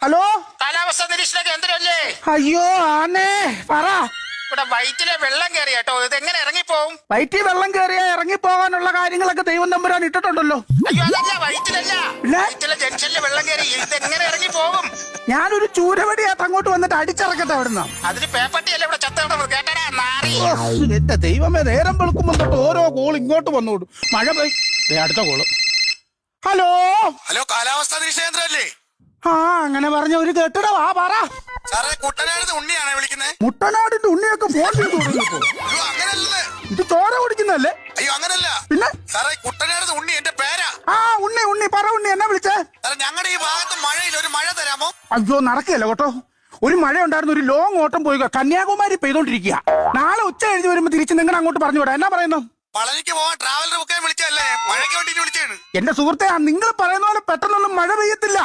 Hello, കാലാവസ്ഥ നിരീക്ഷണ കേന്ദ്രമല്ലേ? അയ്യോ ആന്നേ, പറ. ഇവിടെ വയറ്റിലെ വെള്ളം കയറി കേട്ടോ. ഇത് എങ്ങനെ ഇറങ്ങിപ്പോവും? വയറ്റിൽ വെള്ളം കയറിയാ ഇറങ്ങിപ്പോകാനുള്ള കാര്യങ്ങളൊക്കെ ദൈവം തമ്പുരാൻ ഇട്ടിട്ടുണ്ടല്ലോ. അയ്യോ അതല്ല, വയറ്റിലല്ല, പിന്നെ? വയറ്റിലെ ജംഗ്ഷനിൽ വെള്ളം കയറി. ഇത് എങ്ങനെ ഇറങ്ങിപ്പോകും? ഞാനൊരു ചൂരവടിയാത്ത് അങ്ങോട്ട് വന്നിട്ട് അടിച്ചിറക്കട്ടെ അവിടുന്ന്. അതിന് പേപ്പട്ടിയല്ലേ ഇവിടെ ചത്ത കിടന്നത്? കേട്ടടാ നാറി. എന്റെ ദൈവമേ, നേരം വെളുക്കുമ്പോ തൊട്ട് ഓരോ കോൾ ഇങ്ങോട്ട് വന്നോളൂ. മഴ പോയി. അടുത്ത കോള്. ഹലോ ഹലോ, കാലാവസ്ഥാ നിരീക്ഷണ കേന്ദ്രമല്ലേ? ആ, അങ്ങനെ പറഞ്ഞ ഒരു കേട്ടിടാ. വാ പറ. സാറേ, കുട്ടനാട് ഉണ്ണിയാണേ വിളിക്കുന്നത്. മുട്ടനാടിന്റെ ഉണ്ണിയൊക്കെ ഫോൺ ചെയ്ത് തുടങ്ങിയപ്പോ. അയ്യോ അങ്ങനല്ലേ, ഇത് ചോര കുടിക്കുന്നല്ലേ? അയ്യോ അങ്ങനല്ല. പിന്നെ സാറേ, കുട്ടനാട് ഉണ്ണി എന്റെ പേരാ. ആ, ഉണ്ണി പറ. ഉണ്ണി എന്നാ വിളിച്ചേ? സാറേ, ഞങ്ങളുടെ ഈ ഭാഗത്ത് മഴയില്ല, ഒരു മഴ തരാമോ? അയ്യോ നടക്കുകയല്ല കേട്ടോ. ഒരു മഴ ഉണ്ടായിരുന്നു, ഒരു ലോങ് ഓട്ടം പോയി കന്യാകുമാരി പെയ്തോണ്ടിരിക്കുക. നാളെ ഉച്ച കഴിഞ്ഞ് വരുമ്പോ തിരിച്ച് നിങ്ങൾ അങ്ങോട്ട് പറഞ്ഞു വിടാം. എന്നാ പറയുന്നു? പളനിക്ക് പോവാൻ ട്രാവലർ ബുക്കാൻ വിളിച്ചല്ലേ? മഴയ്ക്ക് വേണ്ടിട്ട് വിളിച്ചാണ്. എന്റെ സുഹൃത്തെ, നിങ്ങൾ പറയുന്ന പോലെ പെട്ടെന്നൊന്നും മഴ പെയ്യത്തില്ല.